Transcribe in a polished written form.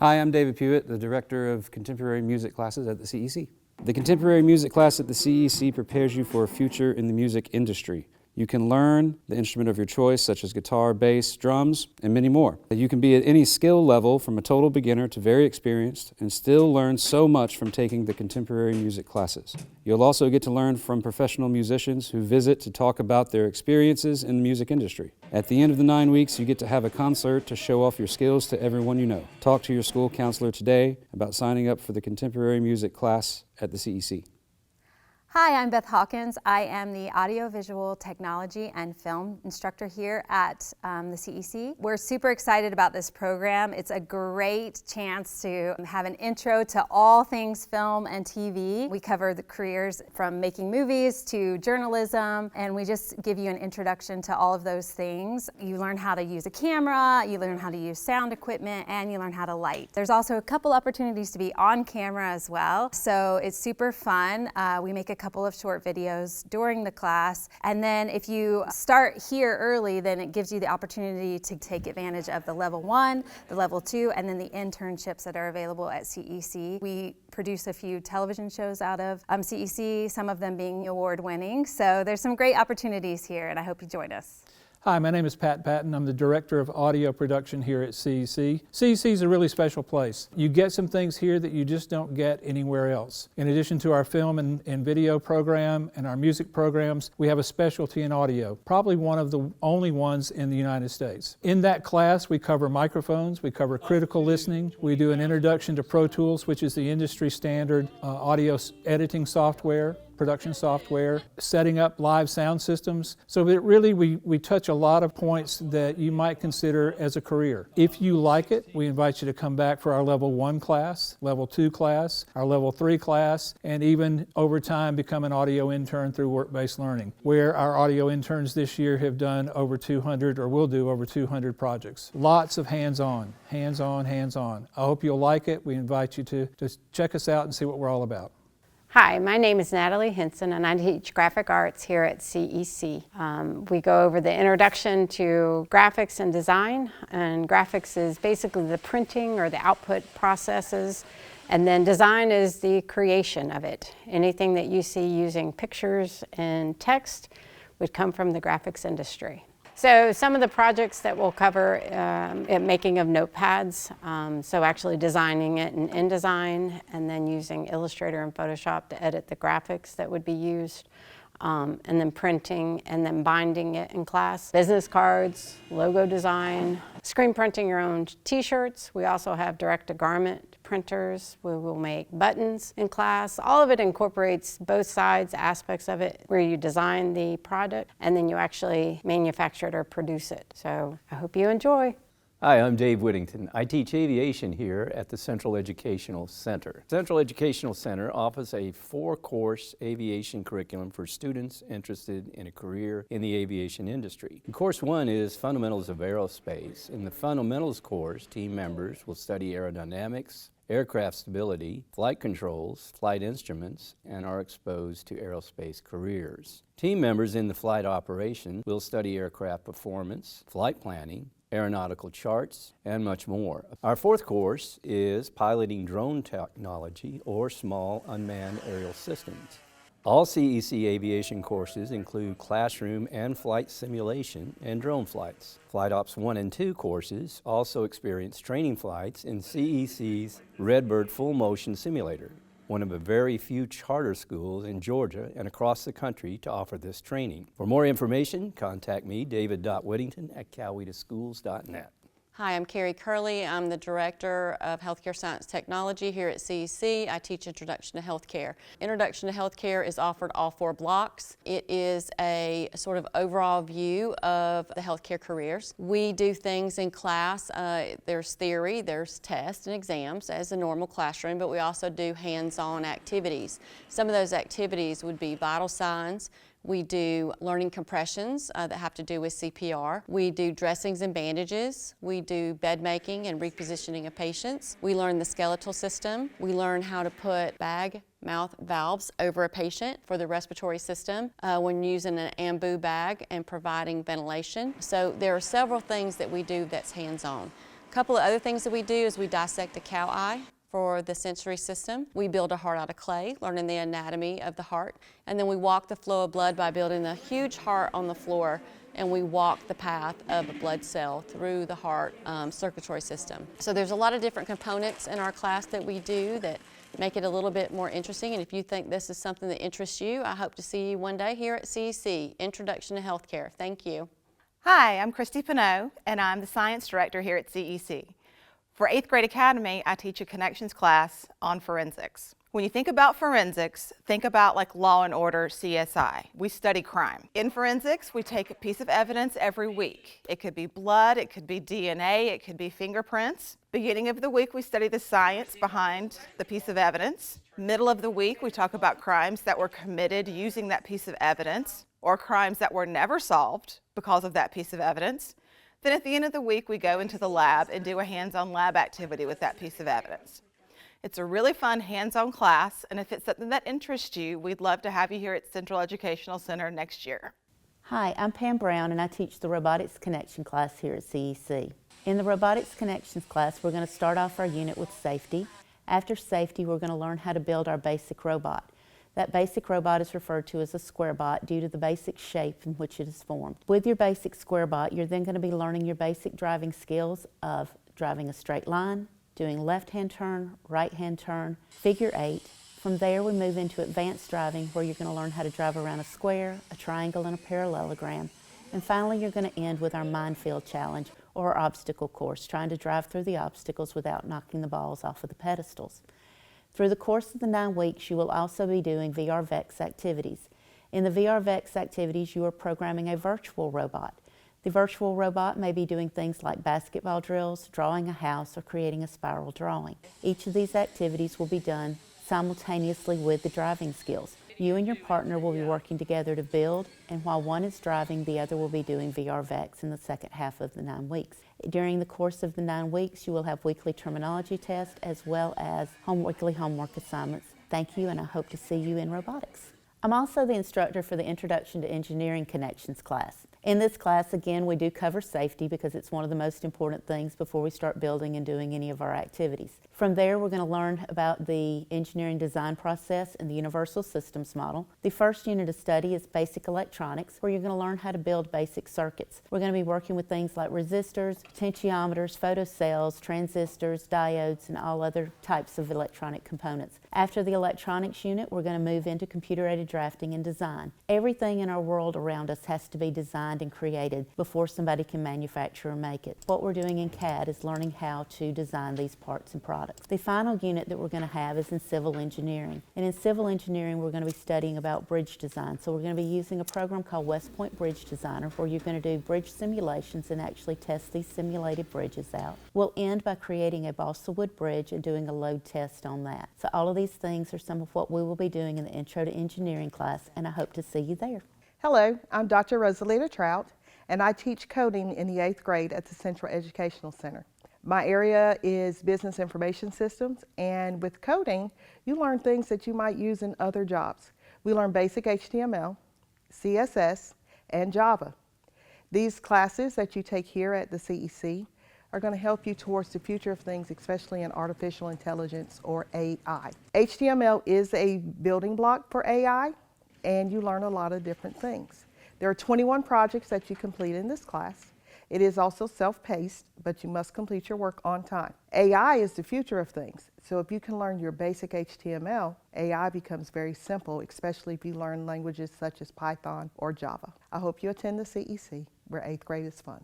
Hi, I'm David Pewitt, the Director of Contemporary Music Classes at the CEC. The Contemporary Music class at the CEC prepares you for a future in the music industry. You can learn the instrument of your choice, such as guitar, bass, drums, and many more. You can be at any skill level, from a total beginner to very experienced, and still learn so much from taking the contemporary music classes. You'll also get to learn from professional musicians who visit to talk about their experiences in the music industry. At the end of the 9 weeks, you get to have a concert to show off your skills to everyone you know. Talk to your school counselor today about signing up for the contemporary music class at the CEC. Hi, I'm Beth Hawkins. I am the Audiovisual Technology and Film instructor here at the CEC. We're super excited about this program. It's a great chance to have an intro to all things film and TV. We cover the careers from making movies to journalism, and we just give you an introduction to all of those things. You learn how to use a camera, you learn how to use sound equipment, and you learn how to light. There's also a couple opportunities to be on camera as well, so it's super fun. We make a couple of short videos during the class, and then if you start here early, then it gives you the opportunity to take advantage of the level 1, the level 2, and then the internships that are available at CEC. We produce a few television shows out of CEC, some of them being award-winning, so there's some great opportunities here, and I hope you join us. Hi, my name is Pat Patton. I'm the Director of Audio Production here at CEC. CEC is a really special place. You get some things here that you just don't get anywhere else. In addition to our film and video program and our music programs, we have a specialty in audio, probably one of the only ones in the United States. In that class, we cover microphones, we cover critical listening, we do an introduction to Pro Tools, which is the industry standard audio editing software, production software, setting up live sound systems. So we touch a lot of points that you might consider as a career. If you like it, we invite you to come back for our level 1 class, level 2 class, our level 3 class, and even over time become an audio intern through work-based learning, where our audio interns this year have done over 200 or will do over 200 projects. Lots of hands-on, hands-on, hands-on. I hope you'll like it. We invite you to check us out and see what we're all about. Hi, my name is Natalie Henson and I teach graphic arts here at CEC. We go over the introduction to graphics and design, and graphics is basically the printing or the output processes, and then design is the creation of it. Anything that you see using pictures and text would come from the graphics industry. So some of the projects that we'll cover, making of notepads, so actually designing it in InDesign and then using Illustrator and Photoshop to edit the graphics that would be used, and then printing and then binding it in class. Business cards, logo design, screen printing your own t-shirts. We also have direct-to-garment printers. We will make buttons in class. All of it incorporates both sides, aspects of it, where you design the product and then you actually manufacture it or produce it. So I hope you enjoy. Hi, I'm Dave Whittington. I teach aviation here at the Central Educational Center. Central Educational Center offers a 4-course aviation curriculum for students interested in a career in the aviation industry. Course 1 is Fundamentals of Aerospace. In the Fundamentals course, team members will study aerodynamics, aircraft stability, flight controls, flight instruments, and are exposed to aerospace careers. Team members in the flight operation will study aircraft performance, flight planning, aeronautical charts, and much more. Our 4th course is Piloting Drone Technology or Small Unmanned Aerial Systems. All CEC aviation courses include classroom and flight simulation and drone flights. Flight Ops 1 and 2 courses also experience training flights in CEC's Redbird Full Motion Simulator, one of the very few charter schools in Georgia and across the country to offer this training. For more information, contact me, david.whittington at cowetaschools.net. Hi, I'm Carrie Curley. I'm the Director of Healthcare Science Technology here at CEC. I teach Introduction to Healthcare. Introduction to Healthcare is offered all 4 blocks. It is a sort of overall view of the healthcare careers. We do things in class. There's theory, there's tests and exams as a normal classroom, but we also do hands-on activities. Some of those activities would be vital signs. We do learning compressions that have to do with CPR. We do dressings and bandages. We do bed making and repositioning of patients. We learn the skeletal system. We learn how to put bag-mouth valves over a patient for the respiratory system when using an ambu bag and providing ventilation. So there are several things that we do that's hands-on. couple of other things that we do is we dissect a cow eye for the sensory system. We build a heart out of clay, learning the anatomy of the heart, and then we walk the flow of blood by building a huge heart on the floor, and we walk the path of a blood cell through the heart circulatory system. So there's a lot of different components in our class that we do that make it a little bit more interesting, and if you think this is something that interests you, I hope to see you one day here at CEC, Introduction to Healthcare. Thank you. Hi, I'm Christy Pinot, and I'm the Science Director here at CEC. For 8th grade Academy, I teach a connections class on forensics. When you think about forensics, think about like Law and Order, CSI. We study crime. In forensics, we take a piece of evidence every week. It could be blood, it could be DNA, it could be fingerprints. Beginning of the week, we study the science behind the piece of evidence. Middle of the week, we talk about crimes that were committed using that piece of evidence, or crimes that were never solved because of that piece of evidence. Then at the end of the week, we go into the lab and do a hands-on lab activity with that piece of evidence. It's a really fun hands-on class, and if it's something that interests you, we'd love to have you here at Central Educational Center next year. Hi, I'm Pam Brown, and I teach the Robotics Connection class here at CEC. In the Robotics Connections class, we're going to start off our unit with safety. After safety, we're going to learn how to build our basic robot. That basic robot is referred to as a square bot due to the basic shape in which it is formed. With your basic square bot, you're then going to be learning your basic driving skills of driving a straight line, doing left-hand turn, right-hand turn, figure 8. From there, we move into advanced driving, where you're going to learn how to drive around a square, a triangle, and a parallelogram. And finally, you're going to end with our minefield challenge, or our obstacle course, trying to drive through the obstacles without knocking the balls off of the pedestals. Through the course of the 9 weeks, you will also be doing VRVEX activities. In the VRVEX activities, you are programming a virtual robot. The virtual robot may be doing things like basketball drills, drawing a house, or creating a spiral drawing. Each of these activities will be done simultaneously with the driving skills. You and your partner will be working together to build, and while one is driving, the other will be doing VRVEX in the second half of the 9 weeks. During the course of the 9 weeks, you will have weekly terminology tests as well as weekly homework assignments. Thank you, and I hope to see you in robotics. I'm also the instructor for the Introduction to Engineering Connections class. In this class, again, we do cover safety because it's one of the most important things before we start building and doing any of our activities. From there, we're going to learn about the engineering design process and the universal systems model. The first unit of study is basic electronics, where you're going to learn how to build basic circuits. We're going to be working with things like resistors, potentiometers, photocells, transistors, diodes, and all other types of electronic components. After the electronics unit, we're going to move into computer-aided drafting and design. Everything in our world around us has to be designed and created before somebody can manufacture or make it. What we're doing in CAD is learning how to design these parts and products. The final unit that we're going to have is in civil engineering. And in civil engineering, we're going to be studying about bridge design. So we're going to be using a program called West Point Bridge Designer, where you're going to do bridge simulations and actually test these simulated bridges out. We'll end by creating a balsa wood bridge and doing a load test on that. So all of these things are some of what we will be doing in the Intro to Engineering class, and I hope to see you there. Hello, I'm Dr. Rosalita Trout, and I teach coding in the 8th grade at the Central Educational Center. My area is business information systems, and with coding, you learn things that you might use in other jobs. We learn basic HTML, CSS, and Java. These classes that you take here at the CEC are going to help you towards the future of things, especially in artificial intelligence or AI. HTML is a building block for AI, and you learn a lot of different things. There are 21 projects that you complete in this class. It is also self-paced, but you must complete your work on time. AI is the future of things, so if you can learn your basic HTML, AI becomes very simple, especially if you learn languages such as Python or Java. I hope you attend the CEC, where 8th grade is fun.